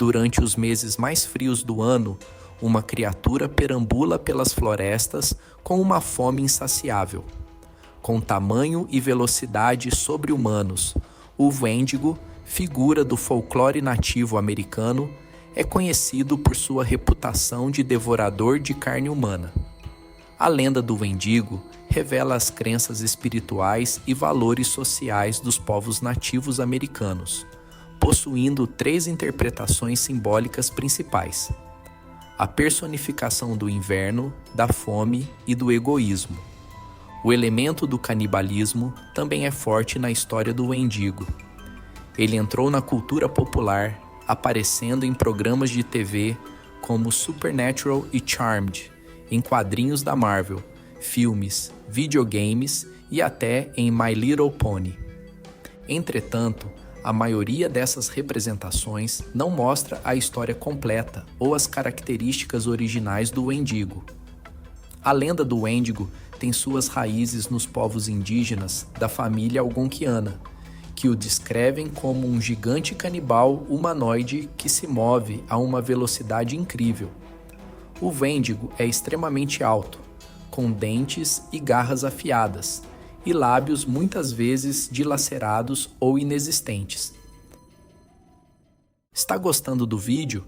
durante os meses mais frios do ano, uma criatura perambula pelas florestas com uma fome insaciável. Com tamanho e velocidade sobre-humanos, o Wendigo, figura do folclore nativo americano, é conhecido por sua reputação de devorador de carne humana. A lenda do Wendigo revela as crenças espirituais e valores sociais dos povos nativos americanos, possuindo 3 interpretações simbólicas principais: a personificação do inverno, da fome e do egoísmo. O elemento do canibalismo também é forte na história do Wendigo. Ele entrou na cultura popular, aparecendo em programas de TV como Supernatural e Charmed, em quadrinhos da Marvel, filmes, videogames e até em My Little Pony. Entretanto, a maioria dessas representações não mostra a história completa ou as características originais do Wendigo. A lenda do Wendigo tem suas raízes nos povos indígenas da família algonquiana, que o descrevem como um gigante canibal humanoide que se move a uma velocidade incrível. O Wendigo é extremamente alto, com dentes e garras afiadas, e lábios muitas vezes dilacerados ou inexistentes. Está gostando do vídeo?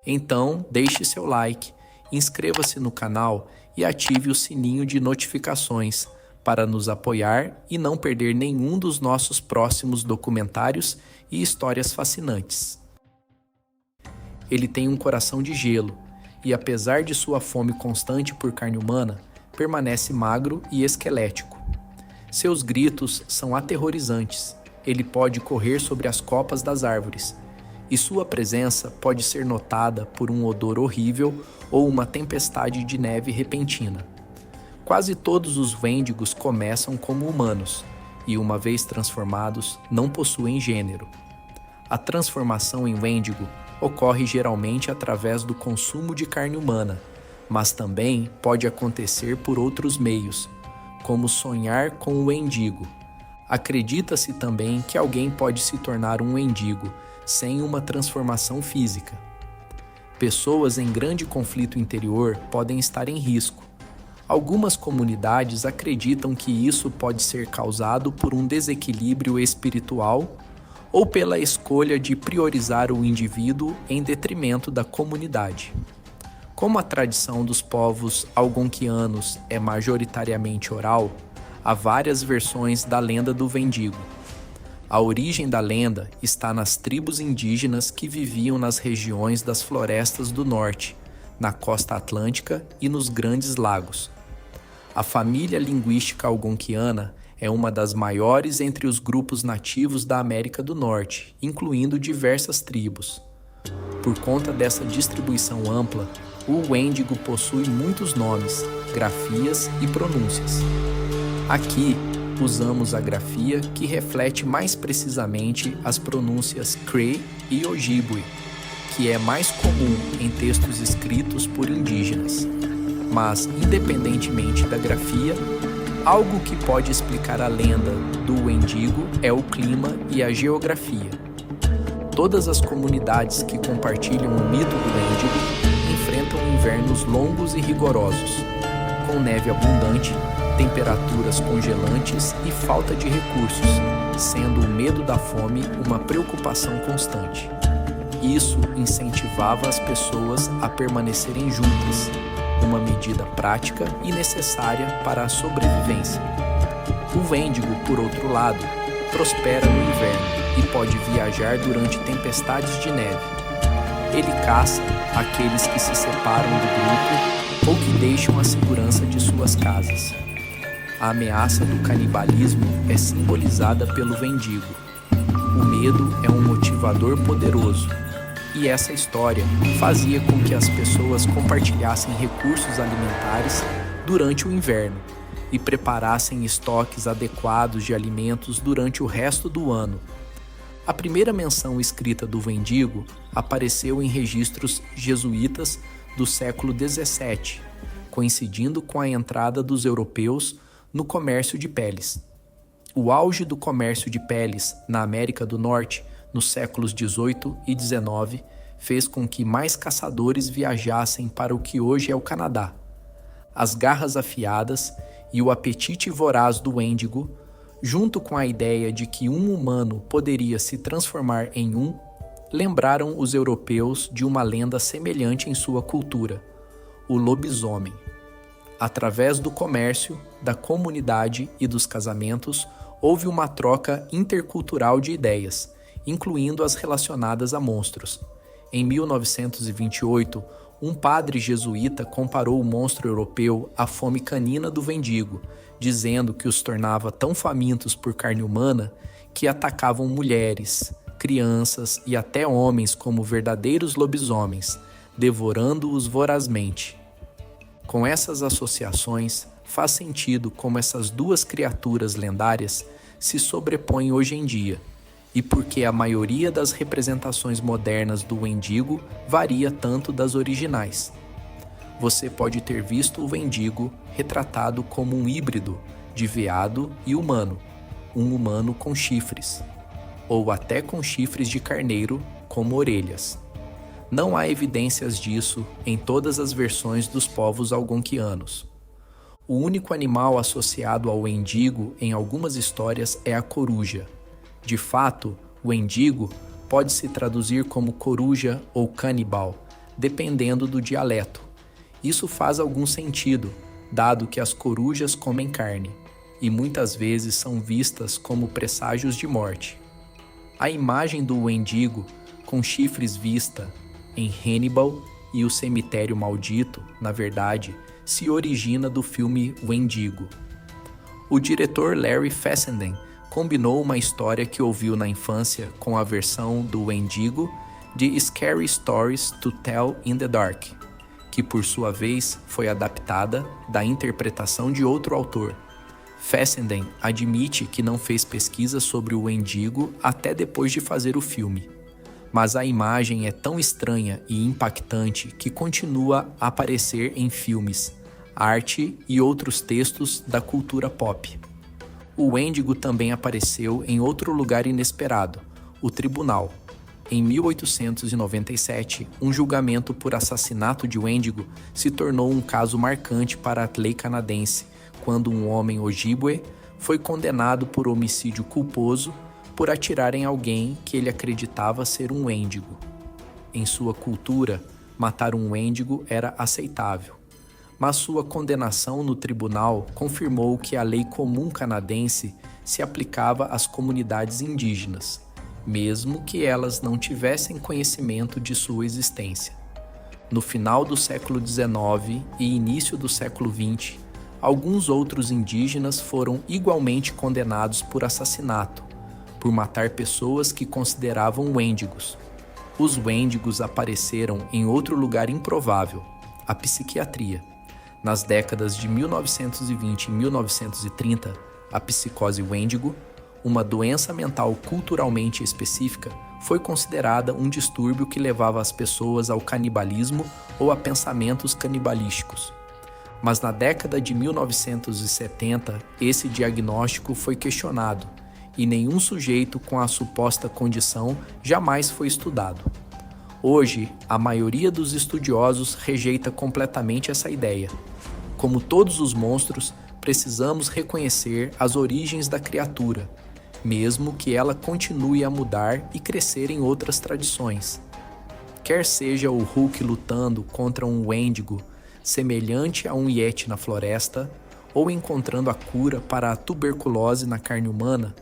Então deixe seu like, inscreva-se no canal e ative o sininho de notificações para nos apoiar e não perder nenhum dos nossos próximos documentários e histórias fascinantes. Ele tem um coração de gelo e, apesar de sua fome constante por carne humana, permanece magro e esquelético. Seus gritos são aterrorizantes. Ele pode correr sobre as copas das árvores, e sua presença pode ser notada por um odor horrível ou uma tempestade de neve repentina. Quase todos os Wendigos começam como humanos, e uma vez transformados, não possuem gênero. A transformação em Wendigo ocorre geralmente através do consumo de carne humana, mas também pode acontecer por outros meios, como sonhar com o Wendigo. Acredita-se também que alguém pode se tornar um Wendigo sem uma transformação física. Pessoas em grande conflito interior podem estar em risco. Algumas comunidades acreditam que isso pode ser causado por um desequilíbrio espiritual ou pela escolha de priorizar o indivíduo em detrimento da comunidade. Como a tradição dos povos algonquianos é majoritariamente oral, há várias versões da lenda do Wendigo. A origem da lenda está nas tribos indígenas que viviam nas regiões das florestas do norte, na costa atlântica e nos grandes lagos. A família linguística algonquiana é uma das maiores entre os grupos nativos da América do Norte, incluindo diversas tribos. Por conta dessa distribuição ampla, o Wendigo possui muitos nomes, grafias e pronúncias. Aqui, usamos a grafia que reflete mais precisamente as pronúncias Cree e Ojibwe, que é mais comum em textos escritos por indígenas. Mas, independentemente da grafia, algo que pode explicar a lenda do Wendigo é o clima e a geografia. Todas as comunidades que compartilham o mito do Wendigo enfrentam invernos longos e rigorosos, com neve abundante, temperaturas congelantes e falta de recursos, sendo o medo da fome uma preocupação constante. Isso incentivava as pessoas a permanecerem juntas, uma medida prática e necessária para a sobrevivência. O Wendigo, por outro lado, prospera no inverno e pode viajar durante tempestades de neve. Ele caça aqueles que se separam do grupo ou que deixam a segurança de suas casas. A ameaça do canibalismo é simbolizada pelo Wendigo. O medo é um motivador poderoso, e essa história fazia com que as pessoas compartilhassem recursos alimentares durante o inverno e preparassem estoques adequados de alimentos durante o resto do ano. A primeira menção escrita do Wendigo apareceu em registros jesuítas do século XVII, coincidindo com a entrada dos europeus no comércio de peles. O auge do comércio de peles na América do Norte, nos séculos XVIII e XIX, fez com que mais caçadores viajassem para o que hoje é o Canadá. As garras afiadas e o apetite voraz do Wendigo, junto com a ideia de que um humano poderia se transformar em um, lembraram os europeus de uma lenda semelhante em sua cultura, o lobisomem. Através do comércio, da comunidade e dos casamentos, houve uma troca intercultural de ideias, incluindo as relacionadas a monstros. Em 1928, um padre jesuíta comparou o monstro europeu à fome canina do Wendigo, dizendo que os tornava tão famintos por carne humana que atacavam mulheres, crianças e até homens como verdadeiros lobisomens, devorando-os vorazmente. Com essas associações, faz sentido como essas duas criaturas lendárias se sobrepõem hoje em dia, e porque a maioria das representações modernas do Wendigo varia tanto das originais. Você pode ter visto o Wendigo retratado como um híbrido de veado e humano, um humano com chifres, ou até com chifres de carneiro como orelhas. Não há evidências disso em todas as versões dos povos algonquianos. O único animal associado ao Wendigo em algumas histórias é a coruja. De fato, o Wendigo pode se traduzir como coruja ou canibal, dependendo do dialeto. Isso faz algum sentido, dado que as corujas comem carne, e muitas vezes são vistas como presságios de morte. A imagem do Wendigo, com chifres vista em Hannibal e o Cemitério Maldito, na verdade, se origina do filme Wendigo. O diretor Larry Fessenden combinou uma história que ouviu na infância com a versão do Wendigo de Scary Stories to Tell in the Dark, que por sua vez foi adaptada da interpretação de outro autor. Fessenden admite que não fez pesquisa sobre o Wendigo até depois de fazer o filme, mas a imagem é tão estranha e impactante que continua a aparecer em filmes, arte e outros textos da cultura pop. O Wendigo também apareceu em outro lugar inesperado, o tribunal. Em 1897, um julgamento por assassinato de Wendigo se tornou um caso marcante para a lei canadense, quando um homem Ojibwe foi condenado por homicídio culposo por atirar em alguém que ele acreditava ser um Wendigo. Em sua cultura, matar um Wendigo era aceitável, mas sua condenação no tribunal confirmou que a lei comum canadense se aplicava às comunidades indígenas, mesmo que elas não tivessem conhecimento de sua existência. No final do século XIX e início do século XX, alguns outros indígenas foram igualmente condenados por assassinato, por matar pessoas que consideravam Wendigos. Os Wendigos apareceram em outro lugar improvável, a psiquiatria. Nas décadas de 1920 e 1930, a psicose Wendigo, uma doença mental culturalmente específica, foi considerada um distúrbio que levava as pessoas ao canibalismo ou a pensamentos canibalísticos. Mas na década de 1970, esse diagnóstico foi questionado e nenhum sujeito com a suposta condição jamais foi estudado. Hoje, a maioria dos estudiosos rejeita completamente essa ideia. Como todos os monstros, precisamos reconhecer as origens da criatura, mesmo que ela continue a mudar e crescer em outras tradições. Quer seja o Hulk lutando contra um Wendigo semelhante a um Yeti na floresta, ou encontrando a cura para a tuberculose na carne humana,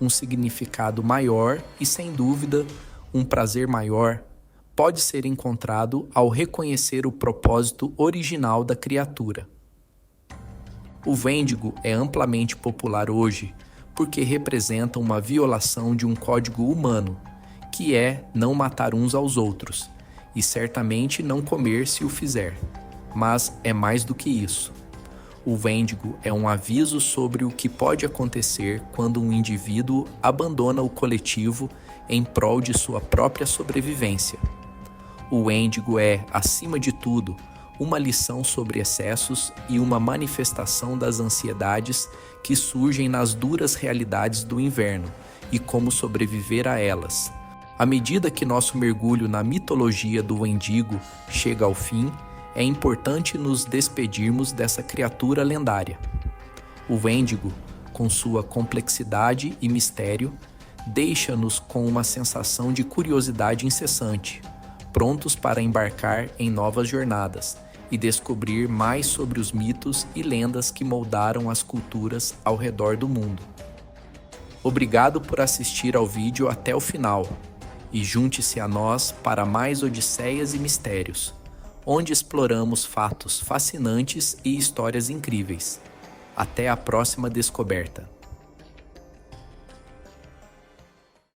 um significado maior e, sem dúvida, um prazer maior pode ser encontrado ao reconhecer o propósito original da criatura. O Wendigo é amplamente popular hoje porque representa uma violação de um código humano, que é não matar uns aos outros, e certamente não comer se o fizer. Mas é mais do que isso. O Wendigo é um aviso sobre o que pode acontecer quando um indivíduo abandona o coletivo em prol de sua própria sobrevivência. O Wendigo é, acima de tudo, uma lição sobre excessos e uma manifestação das ansiedades que surgem nas duras realidades do inverno e como sobreviver a elas. À medida que nosso mergulho na mitologia do Wendigo chega ao fim, é importante nos despedirmos dessa criatura lendária. O Wendigo, com sua complexidade e mistério, deixa-nos com uma sensação de curiosidade incessante, prontos para embarcar em novas jornadas e descobrir mais sobre os mitos e lendas que moldaram as culturas ao redor do mundo. Obrigado por assistir ao vídeo até o final e junte-se a nós para mais Odisseias e Mistérios, onde exploramos fatos fascinantes e histórias incríveis. Até a próxima descoberta!